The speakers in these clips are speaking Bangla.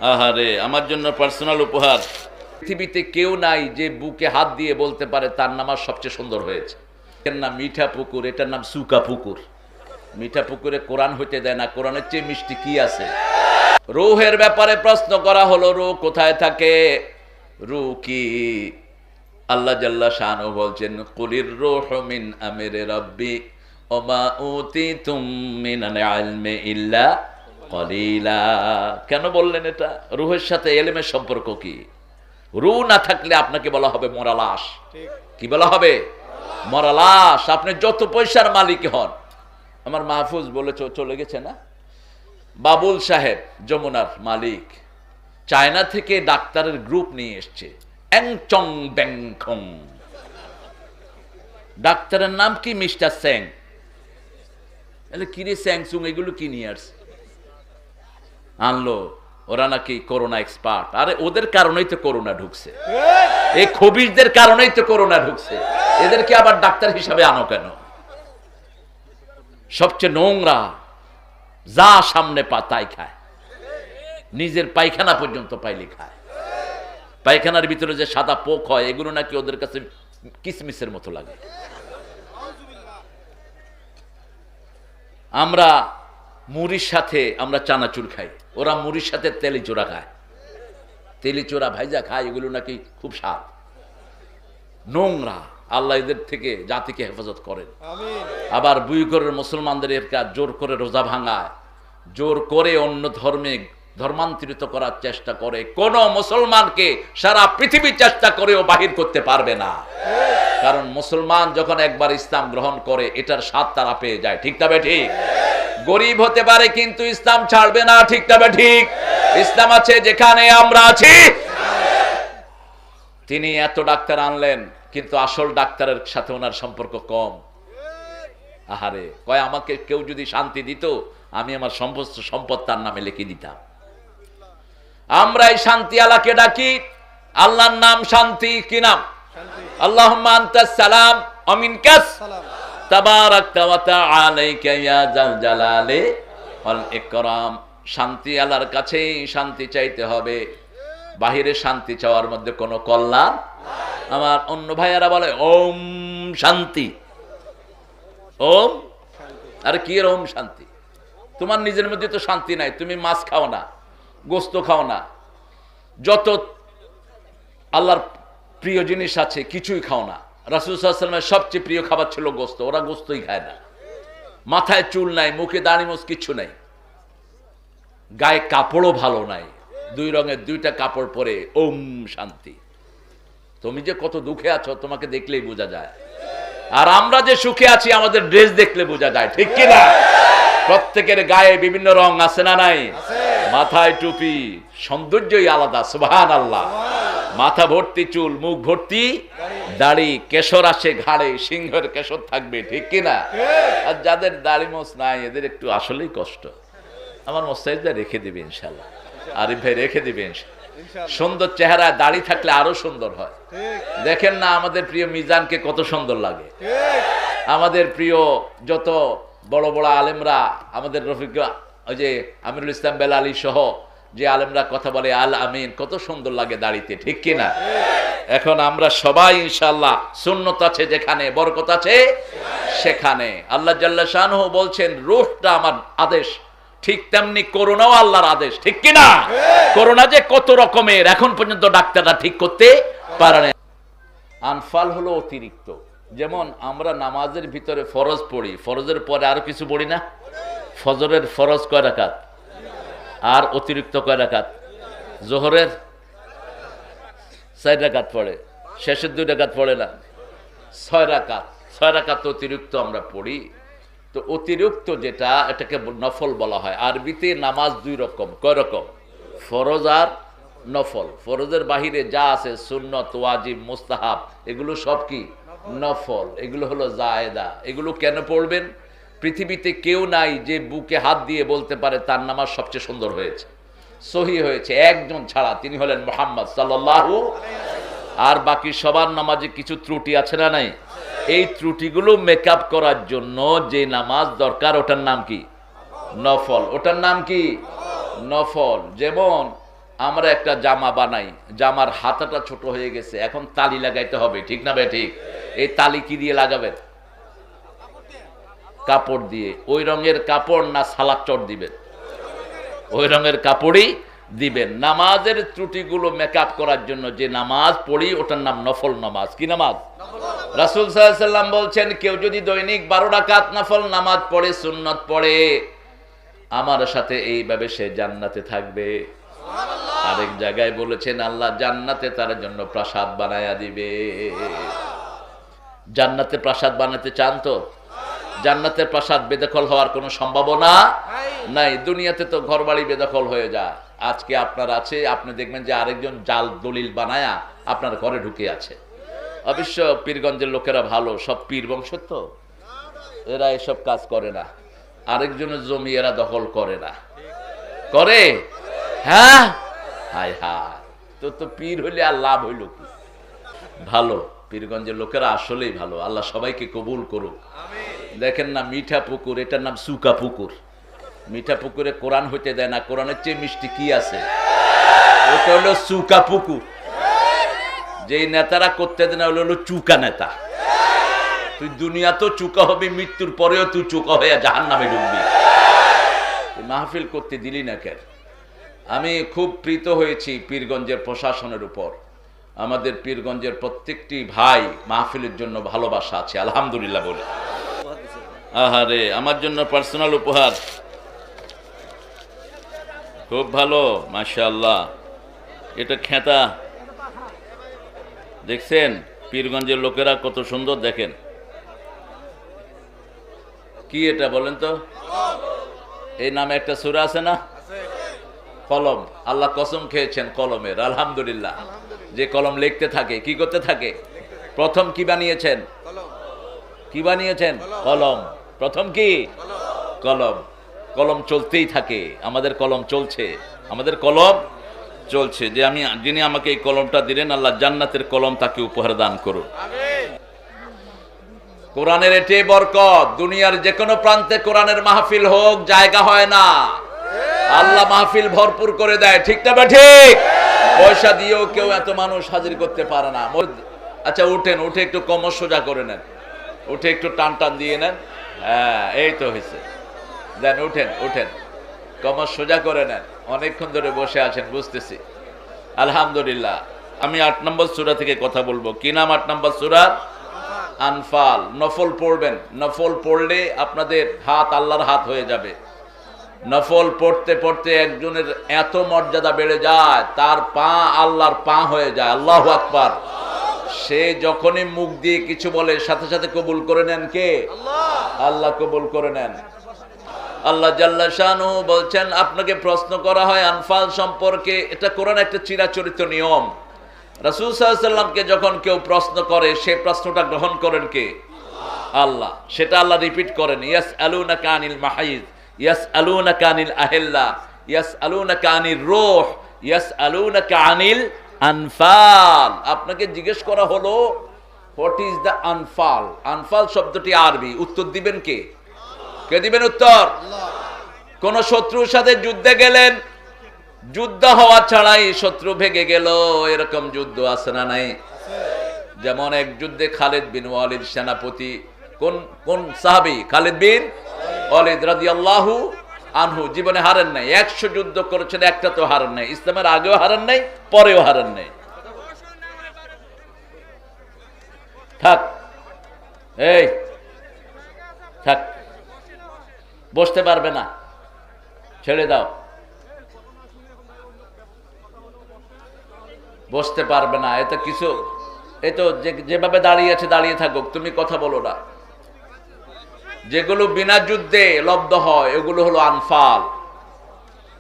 আহারে, আমার জন্য পার্সোনাল উপহার। পৃথিবীতে কেউ নাই যে বুকে হাত দিয়ে বলতে পারে তার নামাজ সবচেয়ে সুন্দর হয়েছে। এর নাম মিঠা পুকুর, এটার নাম সুকা পুকুর। মিঠা পুকুরে কোরআন হইতে দেয় না, কোরআনের চেয়ে মিষ্টি কি আছে? রূহের ব্যাপারে প্রশ্ন করা হলো, রূহ কোথায় থাকে? রূহ কি? আল্লাহ জাল্লা শানহু বলছেন, কুলির রূহু মিন আমরি রাব্বি ওয়া মা উতিতুম মিনাল ইলমি ইল্লা কলিলা। কেন বললেন এটা? রূহের সাথে ইলমের সম্পর্ক কি? রূহ না থাকলে আপনাকে বলা হবে মরা লাশ। কি বলা হবে? মরা লাশ। আপনি যত পয়সার মালিক হন। আমার মাহফুজ বলে চলে গেছে না, বাবুল সাহেব যমুনার মালিক চায়না থেকে ডাক্তারের গ্রুপ নিয়ে এসছে, অ্যাংচং ব্যাংখং। ডাক্তারের নাম কি? মিস্টার স্যাং। কিরে স্যাংসুং এগুলো কি নিয়ে আসছে? আনলো, ওরা নাকি করোনা এক্সপার্ট। আরে ওদের কারণেই তো করোনা ঢুকছে, এই খবিশদের কারণেই তো করোনা ঢুকছে। এদেরকে আবার ডাক্তার হিসাবে আনো কেন? সবচেয়ে নোংরা, যা সামনে পা তাই খায়, নিজের পায়খানা পর্যন্ত পাইলে খায়। পায়খানার ভিতরে যে সাদা পোক হয়, এগুলো নাকি ওদের কাছে কিসমিসের মতো লাগে। আমরা মুড়ির সাথে আমরা চানাচুর খাই, ওরা মুড়ির সাথে তেলিচোরা খায়, তেলিচোরা ভাইজা খায়, এগুলো নাকি খুব স্বাদ। নোংরা। আল্লাহ এদের থেকে জাতিকে হেফাজত করেন। আবার বুইগরের মুসলমানদের এর কাজ, জোর করে রোজা ভাঙায়, জোর করে অন্য ধর্মে ধর্মান্তরিত করার চেষ্টা করে। কোন মুসলমানকে সারা পৃথিবী চেষ্টা করেও বাহির করতে পারবে না। কারণ মুসলমান যখন একবার ইসলাম গ্রহণ করে, এটার স্বাদ তারা পেয়ে যায়। ঠিক তবে ঠিক। গরিব হতে পারে কিন্তু ইসলাম ছাড়বে না। ঠিক তবে ঠিক। ইসলাম আছে যেখানে আমরা আছি। তিনি এত ডাক্তার আনলেন, কিন্তু আসল ডাক্তারের সাথে ওনার সম্পর্ক কম। আহারে, কয় আমাকে কেউ যদি শান্তি দিত, আমি আমার সমস্ত সম্পদ তার নামে লিখে দিতাম। আমরা এই শান্তি আলাকে ডাকি, আল্লাহর নাম শান্তি। কি নাম? আল্লাহুম্মা আনতাস সালাম ওয়া মিনকাস সালাম তাবারাকতা ওয়া তাআলাইকা ইয়া জাল জালালি ওয়াল ইকরাম। শান্তি আল্লাহর কাছেই শান্তি চাইতে হবে, বাহিরে শান্তি চাওয়ার মধ্যে কোনো কল্যাণ। আমার অন্য ভাইয়ারা বলে ওম শান্তি, ওম। আরে কি এর ওম শান্তি? তোমার নিজের মধ্যে তো শান্তি নাই। তুমি মাছ খাও না, গোস্ত খাও না, যত আল্লাহর প্রিয় জিনিস আছে কিছুই খাও না। রাসূল সাল্লাল্লাহু আলাইহি ওয়াসাল্লামের সবচেয়ে প্রিয় খাবার ছিল গোস্ত, ওরা গোস্তই খায় না। মাথায় চুল নাই, মুখে দাড়ি মোছ কিচ্ছু নাই, গায়ে কাপড়ও ভালো নাই, দুই রঙের দুইটা কাপড় পরে ওম শান্তি। তুমি যে কত দুঃখে আছো তোমাকে দেখলেই বোঝা যায়। আর আমরা যে সুখে আছি আমাদের ড্রেস দেখলে বোঝা যায়। ঠিক কি না? প্রত্যেকের গায়ে বিভিন্ন রং আছে না নাই? মাথায় টুপি, সৌন্দর্যই আলাদা। সুবহানাল্লাহ। মাথা ভর্তি চুল, মুখ ভর্তি দাড়ি, কেশর আসে ঘাড়ে, সিংহের কেশর থাকবে। ঠিক কি না? আর যাদের দাড়ি মোছ নাই এদের একটু আসলেই কষ্ট। আমার মোস্তাহিদা রেখে দিবে ইনশাআল্লাহ, আরিফ ভাই রেখে দিবে ইনশাআল্লাহ। সুন্দর চেহারা, দাড়ি থাকলে আরো সুন্দর হয়। দেখেন না আমাদের প্রিয় মিজানকে কত সুন্দর লাগে। আমাদের প্রিয় যত বড় বড় আলেমরা, আমাদের রফিক, ওই যে আমিরুল ইসলাম বেলালী সহ যে আলেমরা কথা বলে আল আমিন, কত সুন্দর লাগে দাড়িতে। ঠিক কিনা? এখন আমরা সবাই ইনশাআল্লাহ, সুন্নত আছে যেখানে, বরকত আছে সেখানে। আল্লাহ জাল্লা শানহু বলছেন রূহটা আমার আদেশ, ঠিক তেমনি করোনাও আল্লাহর আদেশ। ঠিক কিনা? করোনা যে কত রকমের এখন পর্যন্ত ডাক্তাররা ঠিক করতে পারে না। আনফাল হলো অতিরিক্ত। যেমন আমরা নামাজের ভিতরে ফরজ পড়ি, ফরজের পরে আরো কিছু পড়ি না? ফজরের ফরজ কয় রাকাত? আর অতিরিক্ত কয় রাকাত? জোহরের 4 রাকাত পড়ে, শেষের 2 রাকাত পড়ে না, 6 রাকাত। 6 রাকাত অতিরিক্ত আমরা পড়ি। তো অতিরিক্ত যেটা, এটাকে নফল বলা হয়। আরবিতে নামাজ 2 রকম। কয় রকম? ফরজ আর নফল। ফরজের বাহিরে যা আছে সুন্নত, ওয়াজিব, মুস্তাহাব, এগুলো সব কি? নফল। এগুলো হলো জায়েদা। এগুলো কেন পড়বেন? পৃথিবীতে কেউ নাই যে বুকে হাত দিয়ে বলতে পারে তার নামাজ সবচেয়ে সুন্দর হয়েছে, সহি হয়েছে, একজন ছাড়া, তিনি হলেন মুহাম্মদ সাল্লাল্লাহু। আর বাকি সবার নামাজে কিছু ত্রুটি আছে না নাই? এই ত্রুটিগুলো মেকআপ করার জন্য যে নামাজ দরকার, ওটার নাম কি? নফল। ওটার নাম কি? নফল। যেমন আমরা একটা জামা বানাই, জামার হাতাটা ছোট হয়ে গেছে, এখন তালি লাগাইতে হবে, ঠিক না ভাই? ঠিক। এই তালি কি দিয়ে লাগাবেন? কাপড় দিয়ে। ওই রঙের কাপড় না সালাদ চট দিবেন? ওই রঙের কাপড়ই দিবেন। নামাজের ত্রুটিগুলো মেকআপ করার জন্য যে নামাজ পড়ি ওটার নাম নফল নামাজ। কি নামাজ? রাসূল সাল্লাল্লাহু আলাইহি সাল্লাম বলছেন, কেউ যদি দৈনিক 12 রাকাত নফল নামাজ পড়ে, সুন্নত পড়ে, আমার সাথে এইভাবে সে জান্নাতে থাকবে। আরেক জায়গায় বলেছেন, আল্লাহ জান্নাতে তার জন্য প্রাসাদ বানায়া দিবে। জান্নাতে প্রাসাদ বানাতে চান তো? জান্নাতের প্রাসাদ বেদখল হওয়ার কোনো সম্ভাবনা নাই। দুনিয়াতে তো ঘরবাড়ি বেদখল হয়ে যায়। আজকে আপনার আছে, আপনি দেখবেন যে আরেকজন জাল দলিল বানায়া আপনার ঘরে ঢুকে আছে। অবশ্য পীরগঞ্জের লোকেরা ভালো, সব পীর বংশ তো, এরা এসব কাজ করে না। আরেকজনের জমি এরা দখল করে না, করে? হ্যাঁ, হায় হায়, তো পীর হইলে আর লাভ হইল কি? ভালো, পীরগঞ্জের লোকেরা আসলেই ভালো। আল্লাহ সবাইকে কবুল করুক। দেখেন না, মিঠা পুকুর, এটার নাম সুকা পুকুর। মিঠা পুকুরে কোরআন হইতে দেয় না, কোরআনের চেয়ে মিষ্টি কি আছে? ওটা হলো সুকা পুকুর। যেই নেতারা করতে দেয় না, হলো চুকা নেতা। তুই দুনিয়া তো চুকা হবি, মৃত্যুর পরেও তুই চুকা হয়ে জাহান্নামে ঢুকবি। মাহফিল করতে দিলি না কেন? আমি খুব প্রীত হয়েছি পীরগঞ্জের প্রশাসনের উপর। আমাদের পীরগঞ্জের প্রত্যেকটি ভাই মাহফিলের জন্য ভালোবাসা আছে, আলহামদুলিল্লাহ বলে। আহারে, আমার জন্য পার্সোনাল উপহার, খুব ভালো, মাশাআল্লাহ। এটা খেতা, দেখছেন পীরগঞ্জের লোকেরা কত সুন্দর, দেখেন। কি এটা বলেন তো? এই নামে একটা সূরা আছে না? কলম। আল্লাহ কসম খেয়েছেন কলমের, আলহামদুলিল্লাহ। যে কলম লিখতে থাকে, কি করতে থাকে? প্রথম কি বানিয়েছেন? কি বানিয়েছেন? কলম। প্রথম কি? কলম। কলম চলতেই থাকে। আমাদের কলম চলছে, আমাদের কলম চলছে। যে যিনি আমাকে এই কলমটা দিলেন, আল্লাহ জান্নাতের কলম তাকে উপহার দান করুন। কোরআনের এটাই বরকত। দুনিয়ার যে কোনো প্রান্তে কোরআনের মাহফিল হোক, জায়গা হয় না, আল্লাহ মাহফিল ভরপুর করে দেয়, ঠিক না বা ঠিক? পয়সা দিয়েও কেউ এত মানুষ হাজির করতে পারে না। আচ্ছা উঠেন, উঠে একটু কোমর সোজা করে নেন, উঠে একটু টান টান দিয়ে নেন। হ্যাঁ, এই তো হয়েছে। দেন, উঠেন, উঠেন, কোমর সোজা করে নেন। অনেকক্ষণ ধরে বসে আছেন বুঝতেছি, আলহামদুলিল্লাহ। আমি 8 নম্বর সূরা থেকে কথা বলবো। কি নাম 8 নম্বর সূরা? আনফাল। নফল পড়বেন। নফল পড়লে আপনাদের হাত আল্লাহর হাত হয়ে যাবে। নফল পড়তে পড়তে একজনের এত মর্যাদা বেড়ে যায়, তার পা আল্লাহর পা হয়ে যায়। আল্লাহু আকবার। সে যখনই মুখ দিয়ে কিছু বলে, সাথে সাথে কবুল করে নেন কে? আল্লাহ কবুল করে নেন। আল্লাহ জাল্লা শানুহু বলছেন, আপনাকে প্রশ্ন করা হয় আনফাল সম্পর্কে, এটা কোরআন একটা চিরাচরিত নিয়ম। রাসূল সাল্লাল্লাহু আলাইহি ওয়াসাল্লামকে যখন কেউ প্রশ্ন করে, সে প্রশ্নটা গ্রহণ করেন কে? আল্লাহ। সেটা আল্লাহ রিপিট করেন, ইয়াসআলুনাকা আনিল মাহিজ, ইয়াসআলুনাকা আনিল আহিল্লা, ইয়াসআলুনাকা আনির রূহ, ইয়াসআলুনাকা আনিল আনফাল। আপনাকে জিজ্ঞেস করা হলো what is the Anfal. Anfal শব্দটি আরবি। উত্তর দিবেন কে? কে দিবেন উত্তর? কোন শত্রুর সাথে যুদ্ধে গেলেন, যুদ্ধ হওয়া ছাড়াই শত্রু ভেগে গেল, এরকম যুদ্ধ আছে না নাই? যেমন এক যুদ্ধে খালিদ বিন ওয়ালিদ সেনাপতি। কোন সাহাবী? খালিদ বিন ওয়ালিদ রাদিয়াল্লাহু আনহু। জীবনে হারেন নাই, 100 যুদ্ধ করেছেন, একটা তো হারেন নাই। ইসলামের আগেও হারেন নাই, পরেও হারেন নাই। থাক, এই থাক, বসতে পারবে না, ছেড়ে দাও, বসতে পারবে না। এত কিছু, এই তো যেভাবে দাঁড়িয়ে আছে দাঁড়িয়ে থাকুক, তুমি কথা বলো না। যেগুলো বিনা যুদ্ধে লব্ধ হয় এগুলো হলো আনফাল।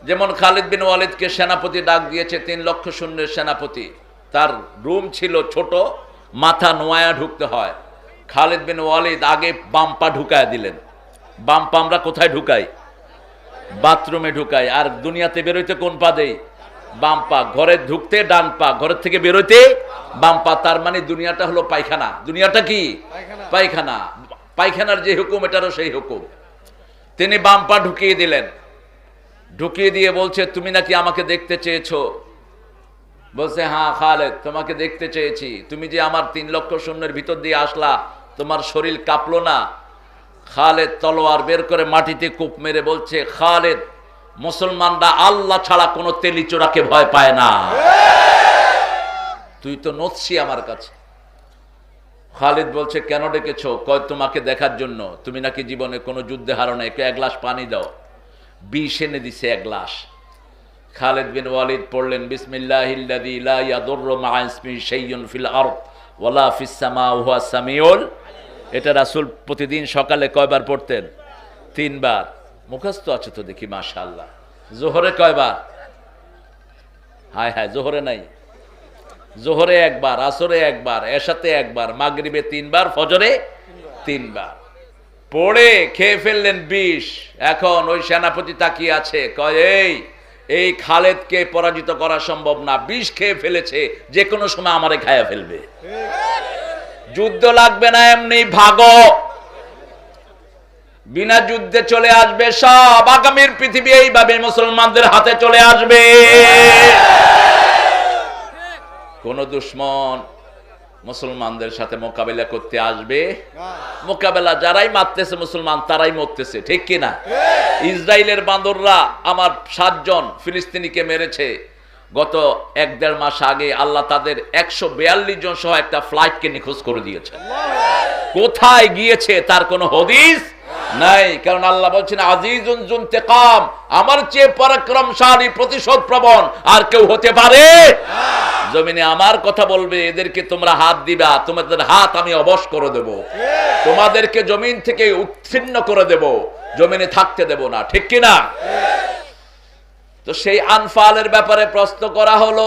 যেমন খালিদ বিন ওয়ালিদকে সেনাপতি ডাক দিয়েছে, 3 লক্ষ সৈন্যের সেনাপতি। তার রুম ছিল ছোট, মাথা নোয়া ঢুকতে হয়। খালিদ বিন ওয়ালিদ আগে বাম পা ঢুকায় দিলেন। বাম পা আমরা কোথায় ঢুকাই? বাথরুমে ঢুকাই। আর দুনিয়াতে বেরোইতে কোন পা দেই? বাম পা। ঘরে ঢুকতে ডান পা, ঘরের থেকে বেরোইতে বাম পা। তার মানে দুনিয়াটা হলো পায়খানা। দুনিয়াটা কি? পায়খানা। পায়খানার যে হুকুম, এটারও সেই হুকুম। তিনি বাম পা ঢুকিয়ে দিলেন। ঢুকিয়ে দিয়ে বলছে, তুমি নাকি আমাকে দেখতে চেয়েছো, বলছে, হ্যাঁ খালেদ, তোমাকে দেখতে চেয়েছি। তুমি যে আমার 3 লক্ষ সৈন্যের ভিতর দিয়ে আসলা, তোমার শরীর কাঁপলো না? খালেদ তলোয়ার বের করে মাটিতে কূপ মেরে বলছে, খালেদ, মুসলমানরা আল্লাহ ছাড়া কোনো তেলিচোরাকে ভয় পায় না। তুই তো নচ্ছি আমার কাছে। খালিদ বলছে, কেন ডেকেছো? কয়, তোমাকে দেখার জন্য। তুমি নাকি জীবনে কোনো যুদ্ধে হারো না, এক গ্লাস পানি দাও। বিষ এনে দিছে 1 গ্লাস। খালিদ বিন ওয়ালিদ পড়লেন, বিসমিল্লাহিল্লাযী লা ইয়াদুররু মা ইসমিহি শাইউন ফিল আরদ ওয়ালা ফিস সামা ওয়া হুয়াস সামিউল। এটা রাসূল প্রতিদিন সকালে কয়বার পড়তেন? 3 বার। মুখস্থ আছে তো দেখি, মাশাআল্লাহ। জোহরে কয়বার? হায় হায়, জোহরে নাই। জোহরে 1 বার, আসরে 1 বার, এশাতে 1 বার, মাগরিবে 3 বার, ফজরে 3 বার। পড়ে খেয়ে ফেললেন বিষ। এখন ওই সেনাপতি তাকিয়ে আছে, কয়, এই খালেদকে পরাজিত করা সম্ভব না, বিষ খেয়ে ফেলেছে, যে কোনো সময় আমারে খায়া ফেলবে। যুদ্ধ লাগবে না, এমনি ভাগো। বিনা যুদ্ধে চলে আসবে সব। আগামীর পৃথিবী এইভাবে মুসলমানদের হাতে চলে আসবে। কোন দুশমন মুসলমানদের সাথে মোকাবেলা করতে আসবে? মোকাবেলা যারাই মারতেছে মুসলমান, তারাই মরতেছে, ঠিক কিনা? ইসরায়েলের বান্দররা আমার 7 জন ফিলিস্তিনিকে মেরেছে। গত 1-1.5 মাস আগে আল্লাহ তাদের 142 জন সহ একটা ফ্লাইটকে নিখোঁজ করে দিয়েছে। কোথায় গিয়েছে তার কোনো হদিস নাই। কারণ আল্লাহ বলছেন, আজিজুন যুনতিকাম, আমার চেয়ে পরাক্রমশালী, প্রতিশোধ প্রবণ আর কেউ হতে পারে? জমিনে আমার কথা বলবে, এদেরকে তোমরা হাত দিবা, তোমাদের হাত আমি অবশ করে দেব, তোমাদেরকে জমিন থেকে উচ্ছিন্ন করে দেব, জমিনে থাকতে দেব না, ঠিক কিনা? তো সেই আনফালের ব্যাপারে প্রশ্ন করা হলো।